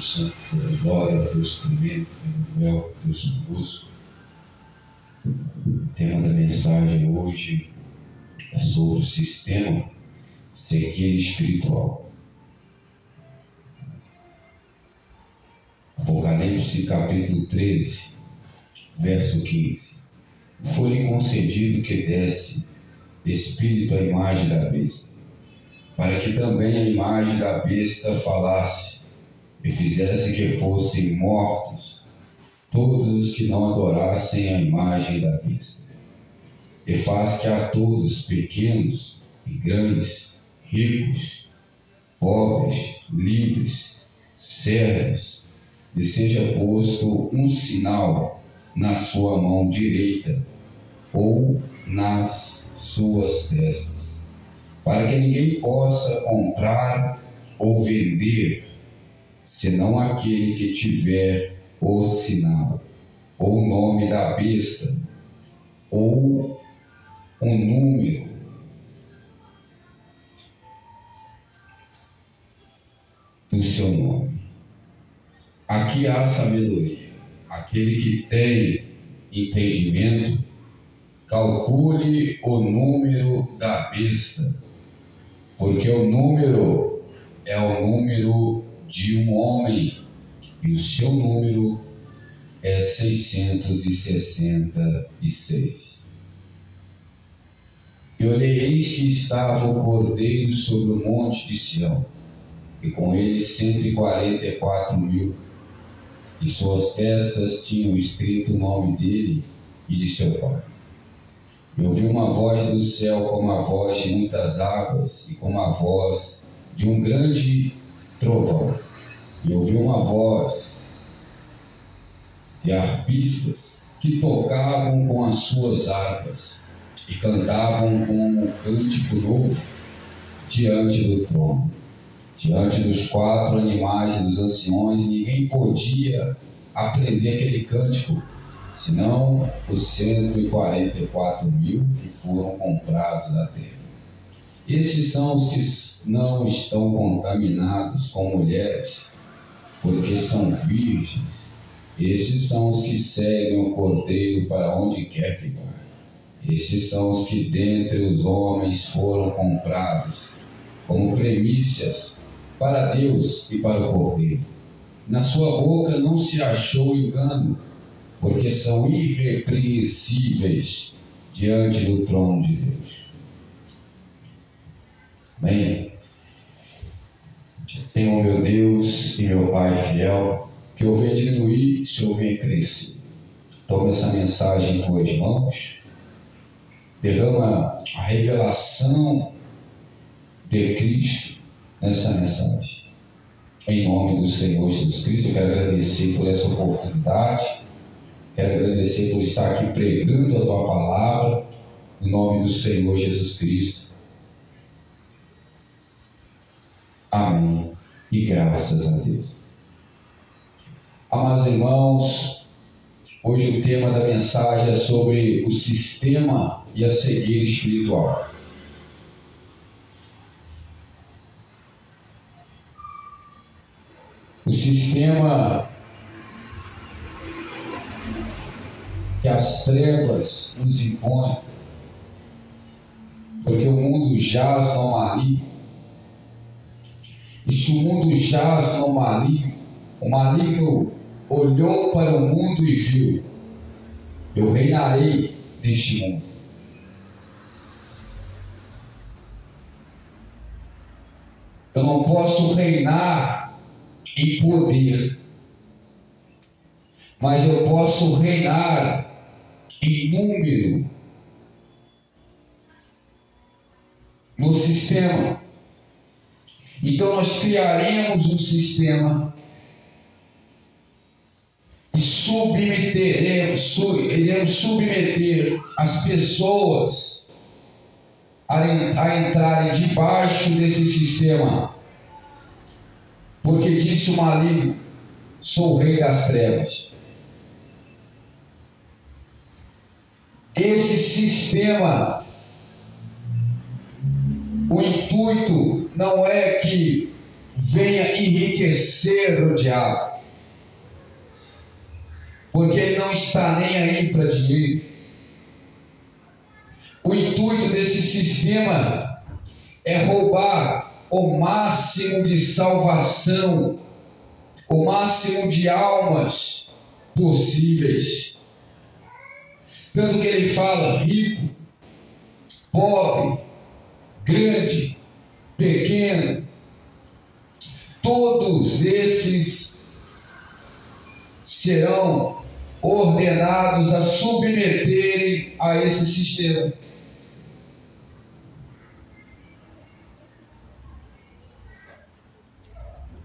Espírito Santo, glória a Deus tremendo, Emmanuel, Deus conosco. O tema da mensagem hoje é sobre o sistema cegueira espiritual. Apocalipse capítulo 13, verso 15. Foi-lhe concedido que desse espírito à imagem da besta, para que também a imagem da besta falasse, e fizesse que fossem mortos todos os que não adorassem a imagem da besta. E faz que a todos, pequenos e grandes, ricos, pobres, livres, servos, lhe seja posto um sinal na sua mão direita ou nas suas testas, para que ninguém possa comprar ou vender, senão aquele que tiver o sinal, ou o nome da besta, ou um número do seu nome. Aqui há sabedoria. Aquele que tem entendimento, calcule o número da besta, porque o número é o número de um homem, e o seu número é 666. E olhei, eis que estava o Cordeiro sobre o monte de Sião, e com ele 144.000, e suas testas tinham escrito o nome dele e de seu pai. E ouvi uma voz do céu como a voz de muitas águas, e como a voz de um grande trovão. E ouvi uma voz de arpistas que tocavam com as suas harpas e cantavam com um cântico novo diante do trono, diante dos 4 animais e dos anciões, e ninguém podia aprender aquele cântico, senão os 144.000 que foram comprados da terra. Esses são os que não estão contaminados com mulheres, porque são virgens. Esses são os que seguem o Cordeiro para onde quer que vá. Esses são os que dentre os homens foram comprados como primícias para Deus e para o Cordeiro. Na sua boca não se achou engano, porque são irrepreensíveis diante do trono de Deus. Bem, Senhor meu Deus e meu Pai fiel, que eu venha diminuir, o Senhor venha crescer. Toma essa mensagem em tuas mãos, derrama a revelação de Cristo nessa mensagem. Em nome do Senhor Jesus Cristo, eu quero agradecer por essa oportunidade, quero agradecer por estar aqui pregando a Tua palavra, em nome do Senhor Jesus Cristo. Amém. E graças a Deus. Amados irmãos, hoje o tema da mensagem é sobre o sistema e a cegueira espiritual. O sistema que as trevas nos impõem, porque o mundo jaz no maligno. E se o mundo jaz no maligno, o maligno olhou para o mundo e viu: eu reinarei neste mundo. Eu não posso reinar em poder, mas eu posso reinar em número no sistema. Então nós criaremos um sistema e iremos submeter as pessoas a entrarem debaixo desse sistema, porque disse o maligno: sou o rei das trevas. Esse sistema, o intuito não é que venha enriquecer o diabo, porque ele não está nem aí para dinheiro. O intuito desse sistema é roubar o máximo de salvação, o máximo de almas possíveis. Tanto que ele fala rico, pobre, grande, pequeno, todos esses serão ordenados a submeterem a esse sistema.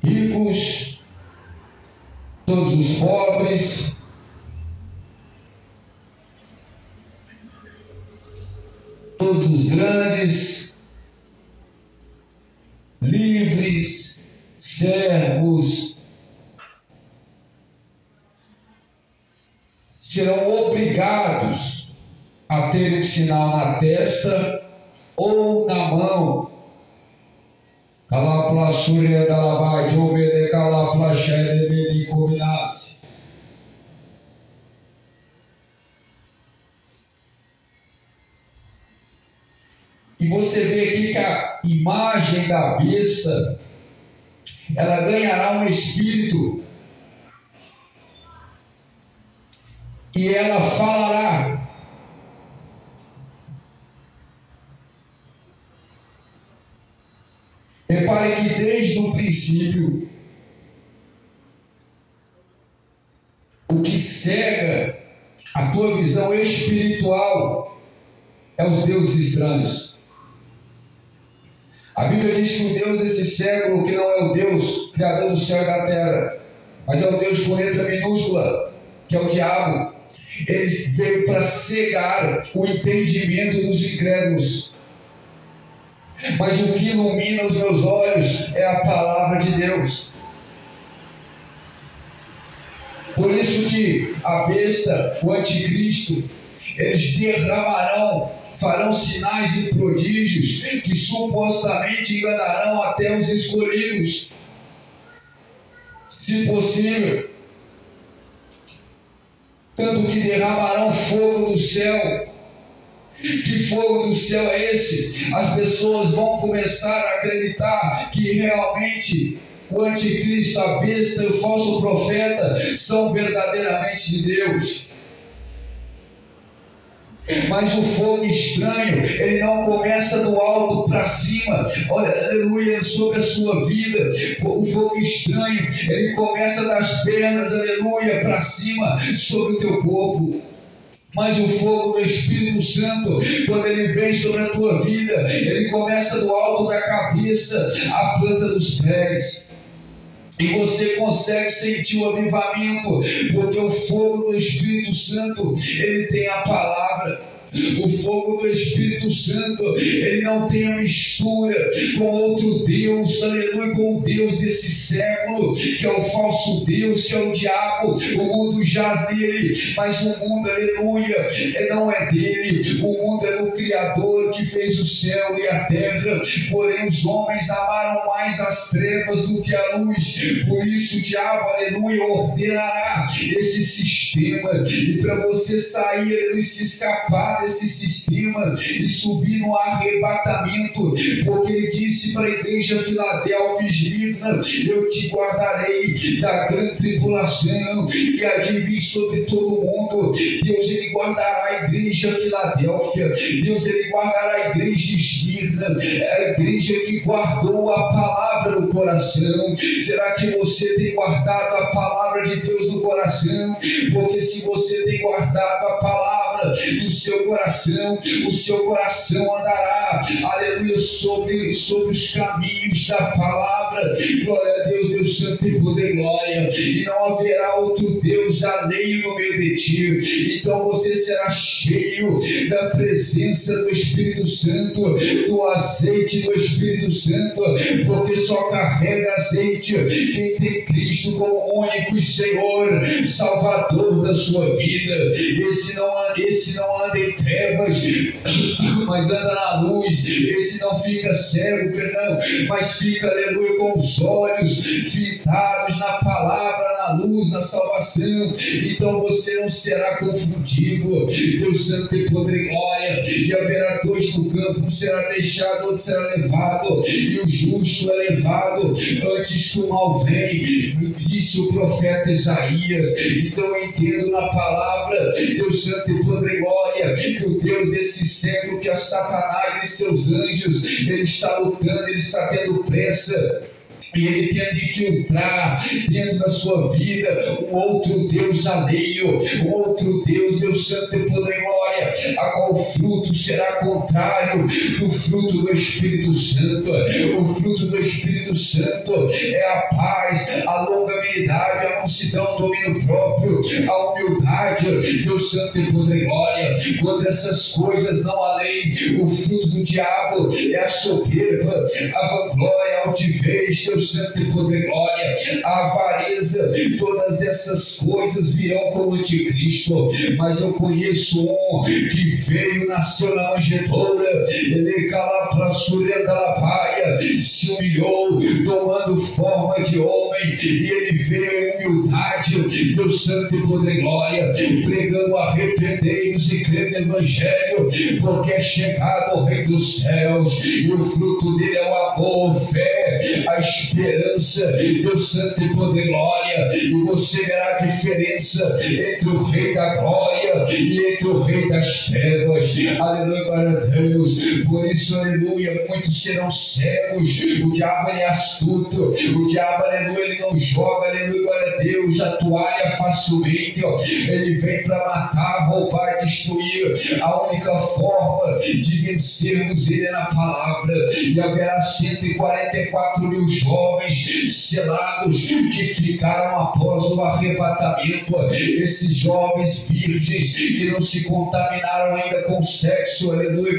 Ricos, todos os pobres, todos os grandes, livres, servos, serão obrigados a ter um sinal na testa ou na mão. E você vê aqui que a imagem da besta, ela ganhará um espírito e ela falará. Repare que desde o princípio, o que cega a tua visão espiritual é os deuses estranhos. A Bíblia diz que o Deus desse século, que não é o Deus criador do céu e da terra, mas é o Deus com letra minúscula, que é o diabo. Ele veio para cegar o entendimento dos incrédulos. Mas o que ilumina os meus olhos é a palavra de Deus. Por isso que a besta, o anticristo, eles derramarão, farão sinais e prodígios que supostamente enganarão até os escolhidos, se possível. Tanto que derramarão fogo do céu. Que fogo do céu é esse? As pessoas vão começar a acreditar que realmente o anticristo, a besta e o falso profeta são verdadeiramente de Deus. Mas o fogo estranho, ele não começa do alto para cima, olha, aleluia, sobre a sua vida. O fogo estranho, ele começa das pernas, aleluia, para cima, sobre o teu corpo. Mas o fogo do Espírito Santo, quando ele vem sobre a tua vida, ele começa do alto da cabeça à planta dos pés. E você consegue sentir o avivamento, porque o fogo do Espírito Santo, ele tem a palavra. O fogo do Espírito Santo, ele não tem a mistura com outro Deus, aleluia, com o Deus desse século, que é o falso Deus, que é o diabo. O mundo jaz nele, mas o mundo, aleluia, não é dele. O mundo é do Criador, que fez o céu e a terra. Porém os homens amaram mais as trevas do que a luz. Por isso o diabo, aleluia, ordenará esse sistema. E para você sair, aleluia, se escapar desse sistema e subir no arrebatamento, porque ele disse para a igreja Filadélfia: Esmirna, eu te guardarei da grande tribulação que há de vir sobre todo o mundo. Deus, ele guardará a igreja Filadélfia. Deus, ele guardará a igreja Esmirna, a igreja que guardou a palavra no coração. Será que você tem guardado a palavra de Deus no coração? Porque se você tem guardado a palavra no seu coração, o seu coração andará, aleluia, sobre os caminhos da palavra. Glória a Deus. Deus Deus santo e poder e glória, e não haverá outro Deus além no meio de ti. Então você será cheio da presença do Espírito Santo, do azeite do Espírito Santo, porque só carrega azeite quem tem Cristo como único Senhor, Salvador da sua vida. Esse não anda em trevas, mas anda na luz. Esse não fica cego, perdão, mas fica, aleluia, com os olhos fitados na palavra, na luz, na salvação. Então você não será confundido. Deus santo tem poder e glória, e haverá dois no campo, um será deixado, outro será levado, e o justo é levado antes que o mal venha, disse o profeta Isaías. Então eu entendo na palavra, Deus santo tem poder e glória, que o Deus desse século, que é Satanás e seus anjos, ele está lutando, ele está tendo pressa, e ele tenta infiltrar dentro da sua vida um outro Deus alheio, um outro Deus, Deus santo e poder e glória, a qual o fruto será contrário do fruto do Espírito Santo. O fruto do Espírito Santo é a paz, a longanimidade, a mansidão, o domínio próprio, a humildade. Deus santo e poder e glória, contra essas coisas não há lei. O fruto do diabo é a soberba, a vanglória, a altivez. Deus santo e poder e glória, a avareza. Todas essas coisas virão como anticristo, mas eu conheço um que veio, nasceu na manjedoura, ele se humilhou, tomando forma de homem, e ele veio em humildade. Deus santo e poder e glória, pregando: arrependei-vos e crê no Evangelho, porque é chegado o Rei dos céus, e o fruto dele é o amor, fé, a esperança. Deus santo e poder e glória, e você verá a diferença entre o Rei da glória e entre o Rei das trevas. Aleluia, glória a Deus. Por isso, aleluia, muitos serão cegos. O diabo, ele é astuto, o diabo, aleluia, ele não joga, aleluia, glória a Deus, a toalha facilmente. Ele vem para matar, roubar, destruir. A única forma de vencermos ele é na palavra. E haverá 144 mil jovens selados que ficaram após o arrebatamento. Esses jovens virgens que não se contaminaram ainda com sexo, aleluia,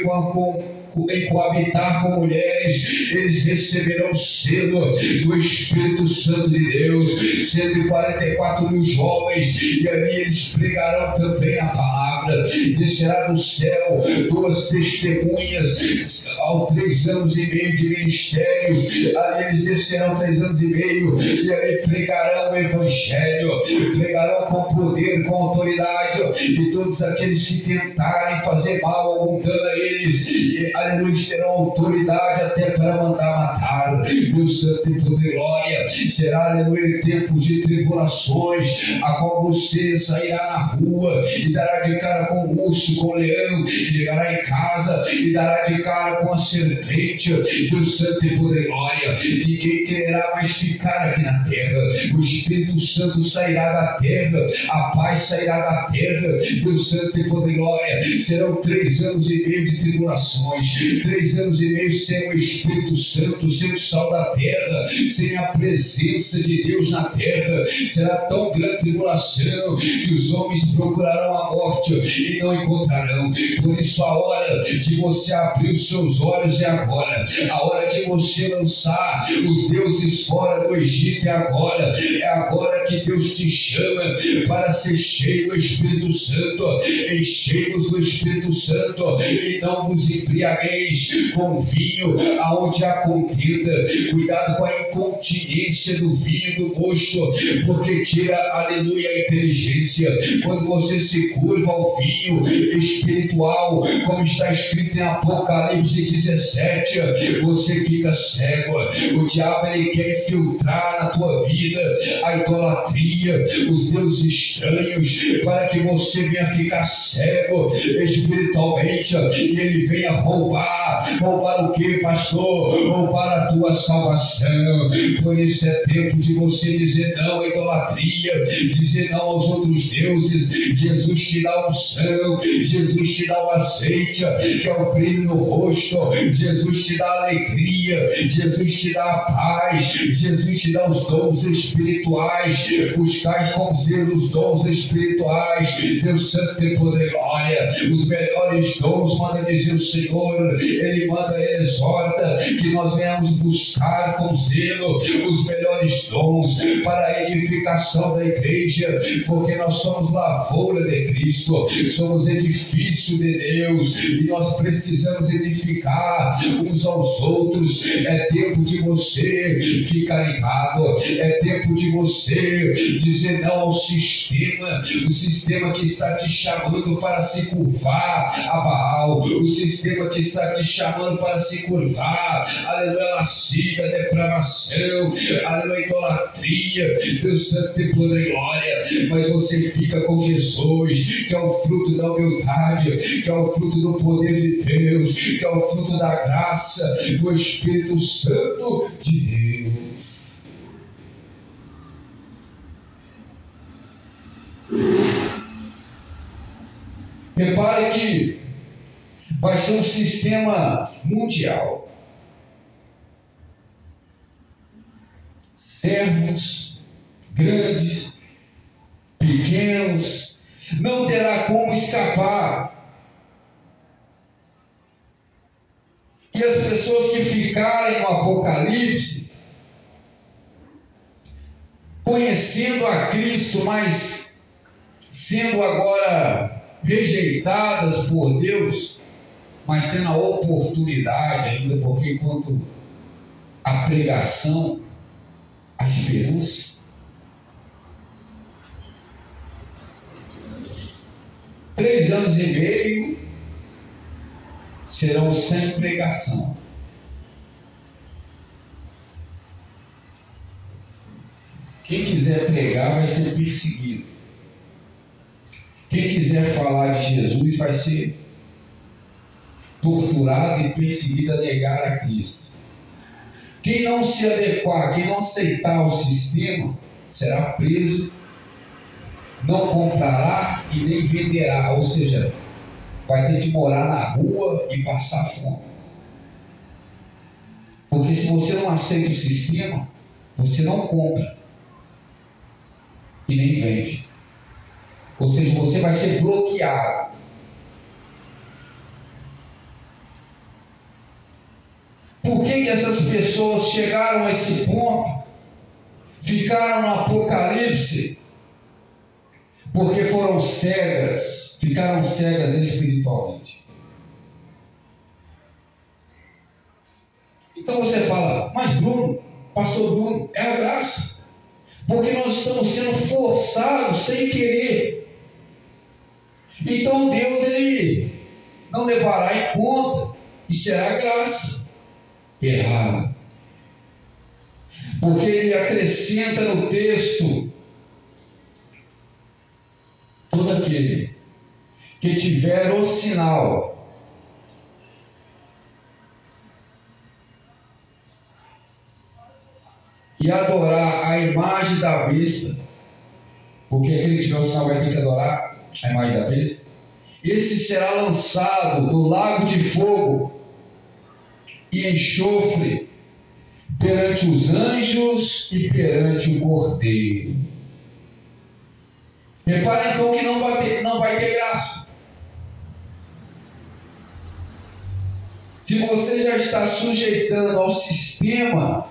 em coabitar com mulheres, eles receberão o selo do Espírito Santo de Deus. 144 mil jovens, e ali eles pregarão também a palavra. Descerá do céu 2 testemunhas ao 3 anos e meio de ministérios. Ali eles descerão 3 anos e meio, e ali pregarão o Evangelho, pregarão com poder, com autoridade, e todos aqueles que tentarem fazer mal, algum dano a eles, aleluia, terão autoridade até para mandar matar. Deus santo e poder e glória, será, aleluia, tempo de tribulações, a qual você sairá na rua e dará de cara com o urso, com o leão, chegará em casa e dará de cara com a serpente. Deus santo e poder e glória, ninguém quererá mais ficar aqui na terra. O Espírito Santo sairá da terra, a paz sairá da terra. Deus santo e poder e glória, serão 3 anos e meio de tribulações, 3 anos e meio sem o Espírito Santo, sem o sal da terra, sem a presença de Deus na terra. Será tão grande tribulação que os homens procurarão a morte e não encontrarão. Por isso a hora de você abrir os seus olhos é agora. A hora de você lançar os deuses fora do Egito é agora. É agora que Deus te chama para ser cheio do Espírito Santo. Enchei-vos do Espírito Santo e não vos embriagueis com vinho, aonde há contenda. Cuidado com a incontinência do vinho e do mosto, porque tira, aleluia, a inteligência. Quando você se curva ao vinho espiritual, como está escrito em Apocalipse 17, você fica cego. O diabo, ele quer infiltrar na tua vida a idolatria, idolatria, os deuses estranhos, para que você venha ficar cego espiritualmente e ele venha roubar. Roubar o que, pastor? Roubar a tua salvação. Por isso é tempo de você dizer não à idolatria, dizer não aos outros deuses. Jesus te dá unção, Jesus te dá o azeite, que é o brilho no rosto, Jesus te dá alegria, Jesus te dá a paz, Jesus te dá os dons espirituais. Buscai com zelo os dons espirituais, Deus santo tem poder e glória. Os melhores dons, manda dizer o Senhor, Ele manda, Ele exorta que nós venhamos buscar com zelo os melhores dons para a edificação da igreja, porque nós somos lavoura de Cristo, somos edifício de Deus e nós precisamos edificar uns aos outros. É tempo de você ficar ligado, é tempo de você dizer não ao sistema, o sistema que está te chamando para se curvar a Baal, o sistema que está te chamando para se curvar, aleluia, lascívia, depravação, aleluia, idolatria. Deus santo tem poder e glória, mas você fica com Jesus, que é o fruto da humildade, que é o fruto do poder de Deus, que é o fruto da graça do Espírito Santo de Deus. Repare que vai ser um sistema mundial. Servos, grandes, pequenos, não terá como escapar. E as pessoas que ficarem no Apocalipse, conhecendo a Cristo, mas sendo agora rejeitadas por Deus, mas tendo a oportunidade ainda, porque enquanto a pregação, a esperança, 3 anos e meio serão sem pregação. Quem quiser pregar vai ser perseguido. Quem quiser falar de Jesus vai ser torturado e perseguido a negar a Cristo. Quem não se adequar, quem não aceitar o sistema, será preso, não comprará e nem venderá, ou seja, vai ter que morar na rua e passar fome. Porque se você não aceita o sistema, você não compra e nem vende. Ou seja, você vai ser bloqueado. Por que essas pessoas chegaram a esse ponto? Ficaram no Apocalipse? Porque foram cegas, ficaram cegas espiritualmente. Então você fala, mas Bruno, pastor Bruno, é a graça. Porque nós estamos sendo forçados sem querer. Então Deus, Ele não levará em conta, e será graça. Errado. Porque Ele acrescenta no texto, todo aquele que tiver o sinal e adorar a imagem da besta, porque aquele que tiver o sinal vai ter que adorar a imagem da besta, esse será lançado no lago de fogo e enxofre perante os anjos e perante o Cordeiro. Repare então que não vai ter graça. Se você já está sujeitando ao sistema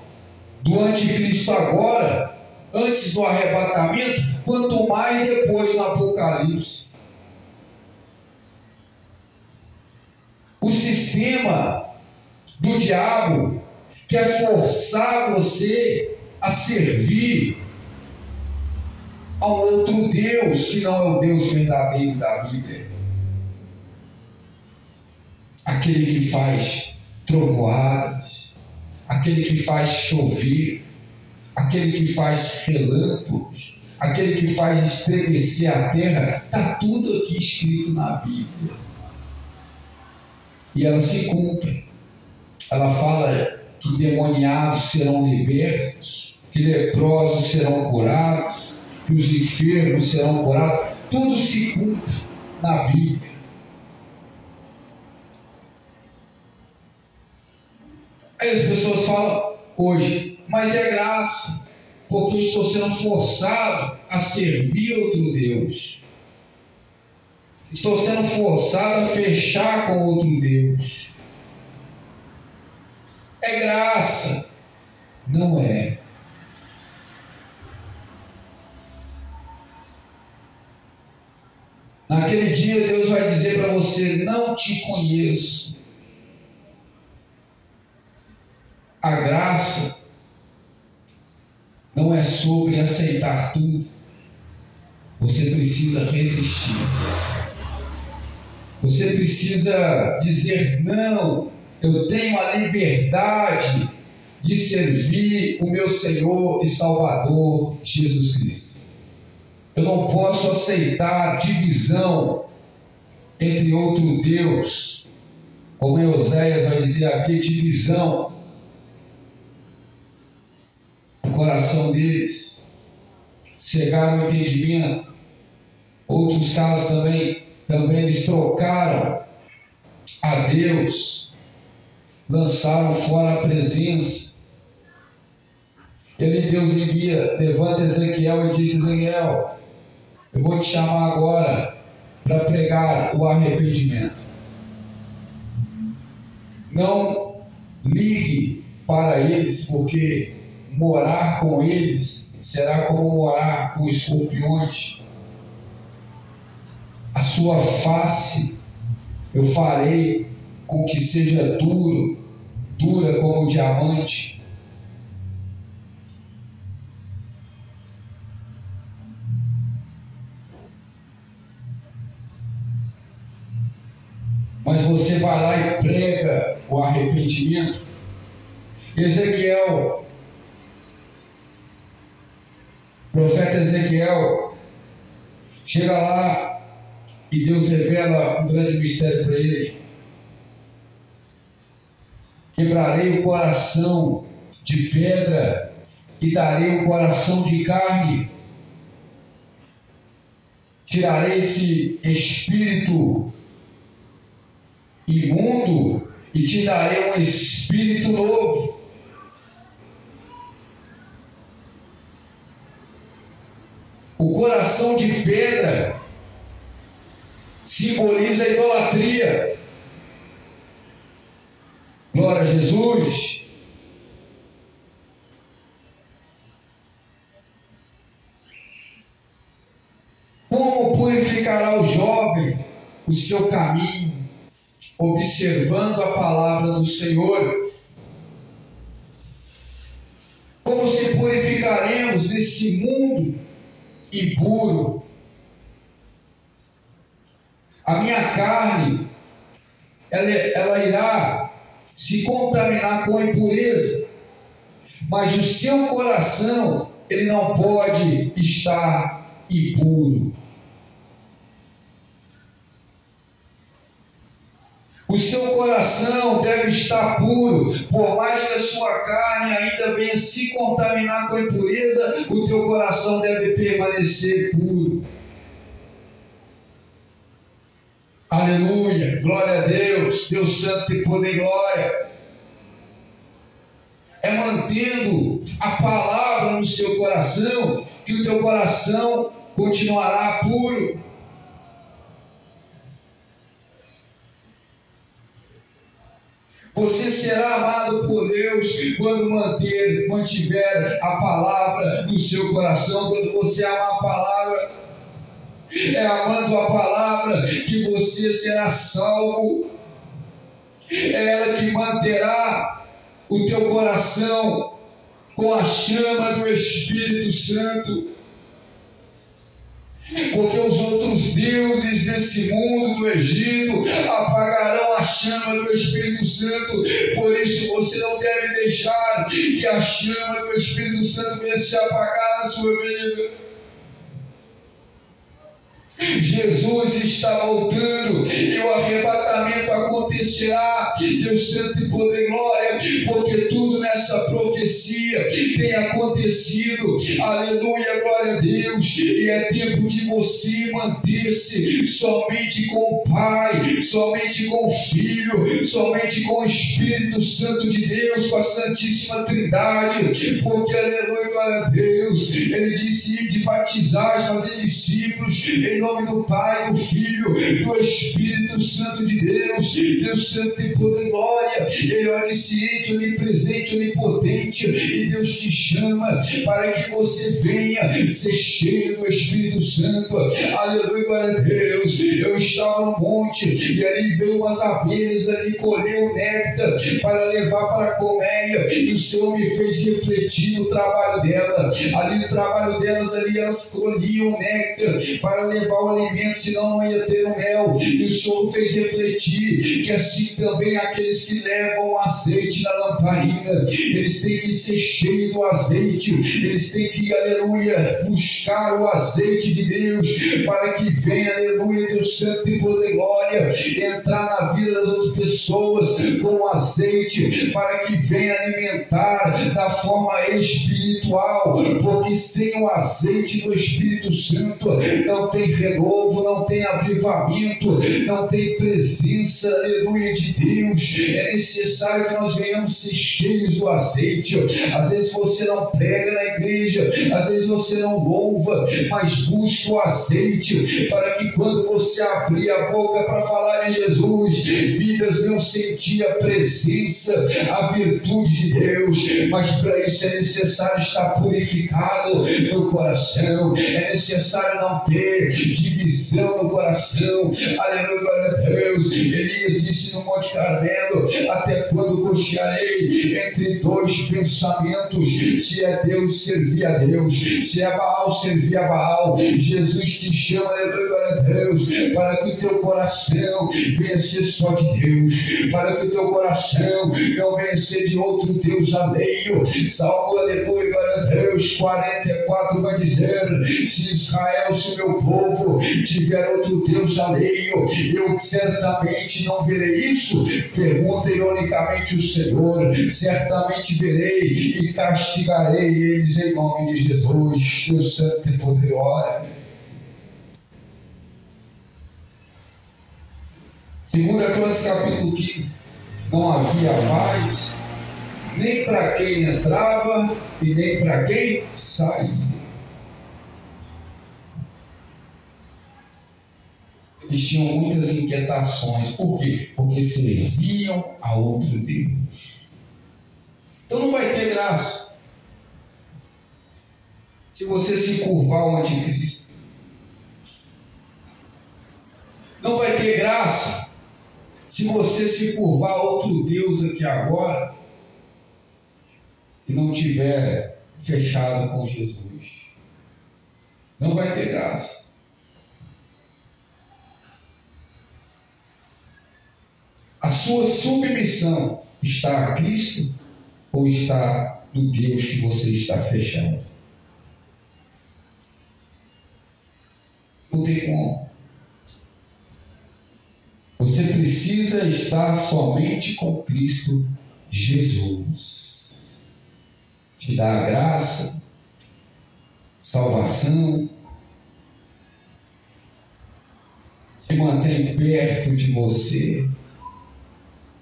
do anticristo agora, antes do arrebatamento, quanto mais depois no Apocalipse. O sistema do diabo quer forçar você a servir a um outro Deus que não é o Deus verdadeiro da Bíblia. Aquele que faz trovoadas, aquele que faz chover, aquele que faz relâmpagos, aquele que faz estremecer a terra, está tudo aqui escrito na Bíblia. E ela se cumpre. Ela fala que demoniados serão libertos, que leprosos serão curados, que os enfermos serão curados. Tudo se cumpre na Bíblia. Aí as pessoas falam hoje, mas é graça, porque eu estou sendo forçado a servir outro Deus. Estou sendo forçado a fechar com outro Deus. É graça. Não é. Naquele dia Deus vai dizer para você: não te conheço. A graça não é sobre aceitar tudo. Você precisa resistir. Você precisa dizer não. Eu tenho a liberdade de servir o meu Senhor e Salvador Jesus Cristo. Eu não posso aceitar divisão entre outro Deus. Como em Oséias vai dizer, havia divisão no coração deles. Cegaram o entendimento. Outros casos também eles trocaram a Deus, lançaram fora a presença. E ali Deus envia, levanta Ezequiel e disse: Ezequiel, eu vou te chamar agora para pregar o arrependimento. Não ligue para eles, porque morar com eles será como morar com escorpiões. A sua face eu farei com que seja dura como diamante. Mas você vai lá e prega o arrependimento. Ezequiel, profeta Ezequiel, chega lá e Deus revela um grande mistério para ele. Quebrarei o coração de pedra e darei o coração de carne. Tirarei esse espírito imundo e te darei um espírito novo. O coração de pedra simboliza a idolatria. Glória a Jesus. Como purificará o jovem o seu caminho, observando a palavra do Senhor? Como se purificaremos nesse mundo impuro? A minha carne, ela irá se contaminar com a impureza, mas o seu coração, ele não pode estar impuro. O seu coração deve estar puro, por mais que a sua carne ainda venha se contaminar com a impureza, o teu coração deve permanecer puro. Aleluia, glória a Deus, Deus Santo tem poder e glória. É mantendo a palavra no seu coração que o teu coração continuará puro. Você será amado por Deus quando mantiver a palavra no seu coração. Quando você ama a palavra, é amando a palavra que você será salvo. É ela que manterá o teu coração com a chama do Espírito Santo. Porque os outros deuses desse mundo, do Egito, apagarão a chama do Espírito Santo. Por isso você não deve deixar que a chama do Espírito Santo venha se apagar na sua vida. Jesus está voltando e o arrebatamento acontecerá. Deus Santo e poder e glória, porque tudo nessa profecia tem acontecido. Aleluia, glória a Deus. E é tempo de você manter-se somente com o Pai, somente com o Filho, somente com o Espírito Santo de Deus, com a Santíssima Trindade, porque, aleluia, glória a Deus, Ele disse: de batizar, fazer discípulos, em nome do Pai, do Filho, do Espírito Santo de Deus. Deus Santo tem poder e glória. Ele é onisciente, onipresente, onipotente, e Deus te chama para que você venha ser cheio do Espírito Santo. Aleluia, glória a Deus. Eu estava no monte e ali veio umas abelhas ali colher o néctar para levar para a colmeia, e o Senhor me fez refletir no trabalho dela. Ali no trabalho delas, ali elas colhiam o néctar para levar o alimento, senão não ia ter o mel. E o Senhor fez refletir que assim também aqueles que levam o azeite na lamparina, eles têm que ser cheios do azeite, eles têm que, aleluia, buscar o azeite de Deus, para que venha, aleluia, Deus Santo e poder e glória, entrar na vida das outras pessoas com o azeite, para que venha alimentar da forma espiritual, porque sem o azeite do Espírito Santo não tem renovo, não tem avivamento, não tem presença, aleluia, de Deus. É necessário que nós venhamos ser cheios do azeite. Às vezes você não prega na igreja, às vezes você não louva, mas busca o azeite, para que quando você abrir a boca para falar em Jesus, vidas venham sentir a presença, a virtude de Deus. Mas para isso é necessário estar purificado no coração, é necessário não ter divisão no coração. Aleluia, glória a Deus. Elias disse no Monte Carmelo: até quando cochearei entre dois pensamentos? Se é Deus, servir a Deus; se é Baal, servir a Baal. Jesus te chama, aleluia, glória a Deus, para que o teu coração venha ser só de Deus, para que o teu coração não venha ser de outro Deus alheio. Salmo, aleluia, glória a Deus, 44 vai dizer: se Israel, se meu povo, tiver outro Deus alheio, eu certamente não verei isso. Pergunta ironicamente o Senhor: certamente verei e castigarei eles em nome de Jesus. Deus Santo e poder, ora. 2 Crônicas capítulo 15. Não havia paz, nem para quem entrava e nem para quem saía. Eles tinham muitas inquietações. Por quê? Porque serviam a outro Deus. Então não vai ter graça se você se curvar ao anticristo. Não vai ter graça se você se curvar a outro Deus aqui agora e não tiver fechado com Jesus. Não vai ter graça. A sua submissão está a Cristo ou está no Deus que você está fechado? Não tem como. Você precisa estar somente com Cristo Jesus. Te dá a graça, salvação, se mantém perto de você.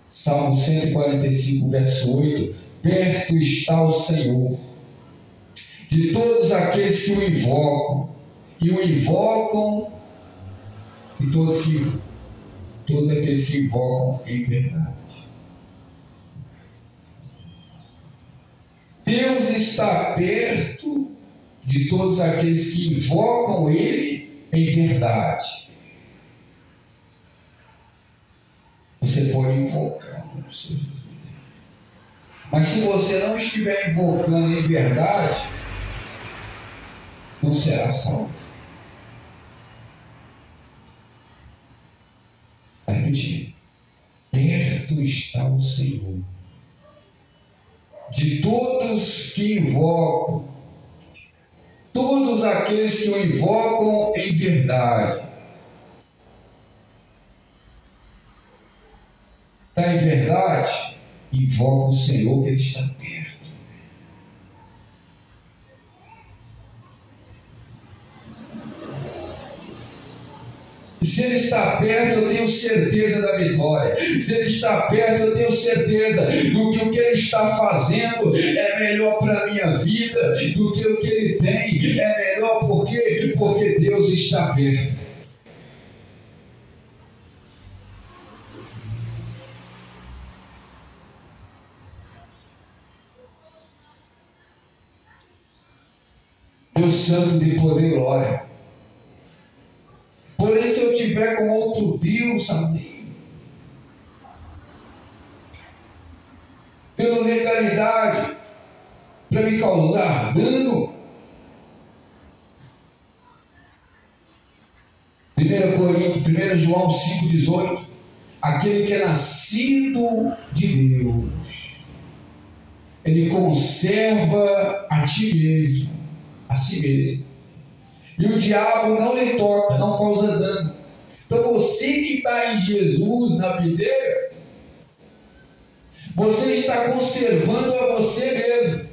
Salmo 145, verso 8: perto está o Senhor de todos aqueles que o invocam, e o invocam, e todos aqueles que invocam em verdade. Deus está perto de todos aqueles que invocam Ele em verdade. Você pode invocar, mas se você não estiver invocando em verdade, não será salvo. Está repetindo: perto está o Senhor de todos que invocam, todos aqueles que o invocam em verdade. está em verdade, invoca o Senhor que Ele está perto. E se Ele está perto, eu tenho certeza da vitória. Se Ele está perto, eu tenho certeza do que o que Ele está fazendo é melhor para a minha vida, do que o que Ele tem é melhor, porque Deus está perto. Deus Santo de poder e glória. Porém, se eu tiver com outro Deus, amém, pela legalidade, para me causar dano, 1 João 5,18, aquele que é nascido de Deus, ele conserva a si mesmo. E o diabo não lhe toca, não causa dano. Então você que está em Jesus, na videira, você está conservando a você mesmo.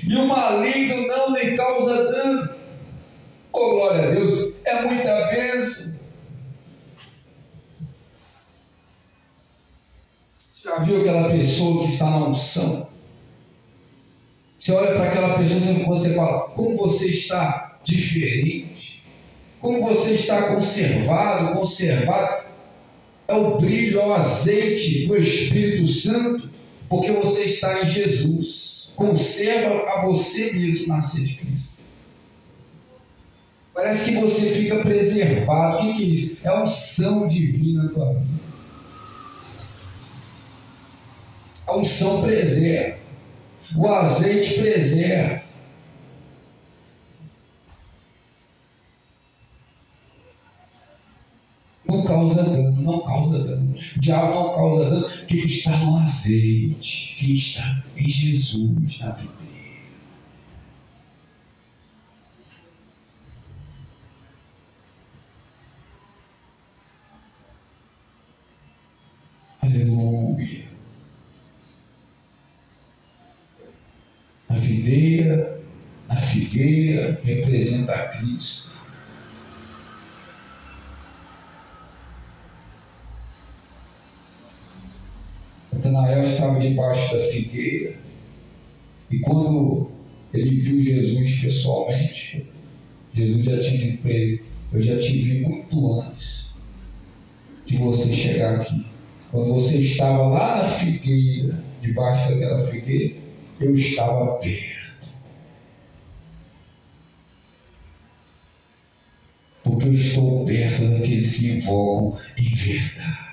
E o maligno não lhe causa dano. Oh, glória a Deus, é muita bênção. Você já viu aquela pessoa que está na unção? Você olha para aquela pessoa e você fala, como você está diferente, como você está conservado. É o brilho, é o azeite do Espírito Santo, porque você está em Jesus. Conserva a você mesmo nascer de Cristo. Parece que você fica preservado. O que é isso? É a unção divina na tua vida. A unção preserva, o azeite preserva. Não causa dano. O diabo não causa dano. Quem está no azeite, quem está em Jesus, na vida. Aleluia. A videira, a figueira representa a Cristo. Natanael estava debaixo da figueira, e quando ele viu Jesus pessoalmente, Jesus já tinha dito para ele, eu já te vi muito antes de você chegar aqui. Quando você estava lá na figueira, debaixo daquela figueira, eu estava perto. Porque eu estou perto daqueles que invocam em verdade.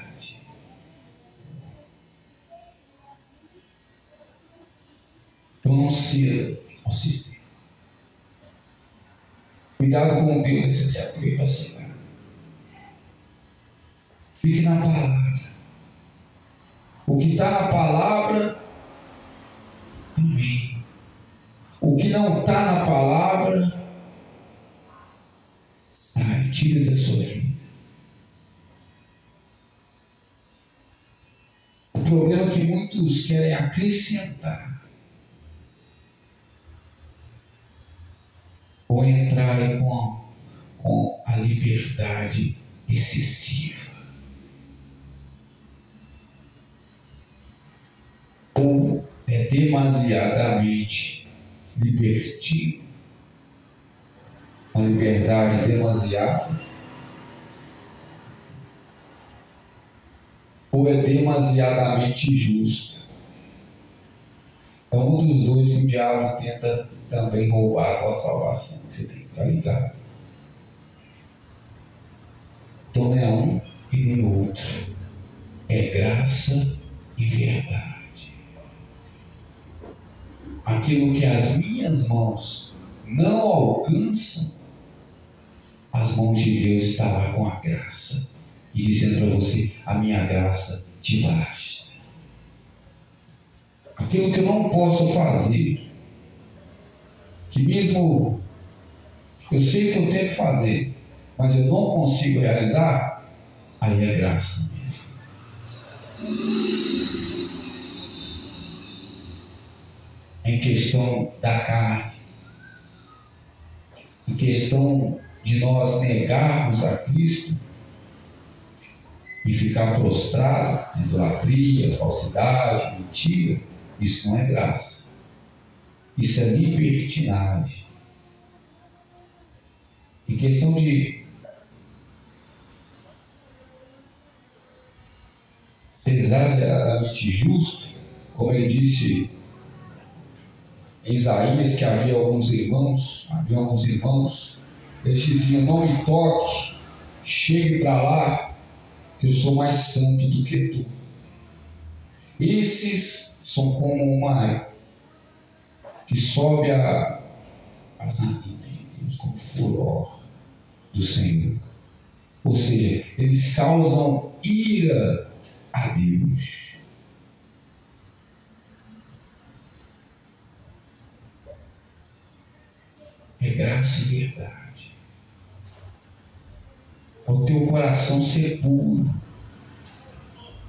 Então não ceda ao sistema. Cuidado com o Deus que você aplica para cegar. Fique na palavra. O que está na palavra, amém. O que não está na palavra, sai, tira da sua vida. O problema é que muitos querem acrescentar ou entrarem com a liberdade excessiva. Ou é demasiadamente libertino, uma liberdade demasiada, ou é demasiadamente justa. É um dos dois que o diabo tenta também roubar a tua salvação. Você tem que estar ligado. Então não é um e nem outro. É graça e verdade. Aquilo que as minhas mãos não alcançam, as mãos de Deus estão lá com a graça e dizendo para você, a minha graça te basta. Aquilo que eu não posso fazer, que mesmo eu sei que eu tenho que fazer, mas eu não consigo realizar, aí é graça mesmo. em questão da carne, em questão de nós negarmos a Cristo e ficar prostrado em idolatria, falsidade, mentira, isso não é graça. Isso é libertinagem. Em questão de ser exageradamente justo, como ele disse em Isaías, que havia alguns irmãos, eles diziam: não me toque, chegue para lá, que eu sou mais santo do que tu. Esses são como uma que sobe as narinas de Deus como furor do Senhor. Ou seja, eles causam ira a Deus. É graça e verdade. É o teu coração ser puro.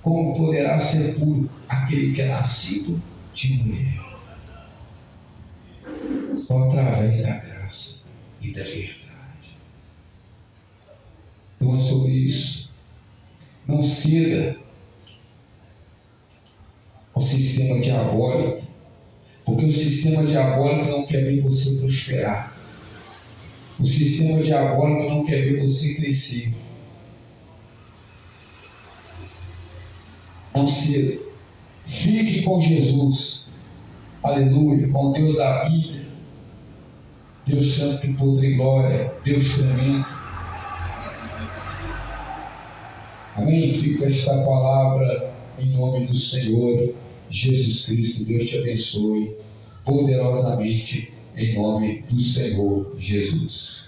Como poderá ser puro aquele que é nascido de mulher? Só através da graça e da verdade. Então é sobre isso. Não ceda ao sistema diabólico, porque o sistema diabólico não quer ver você prosperar. O sistema diabólico não quer ver você crescer. Não ceda. Fique com Jesus. Aleluia. Com Deus da Bíblia. Deus Santo, poder e glória. Deus tremendo. Amém? Fica esta palavra em nome do Senhor Jesus Cristo. Deus te abençoe poderosamente em nome do Senhor Jesus.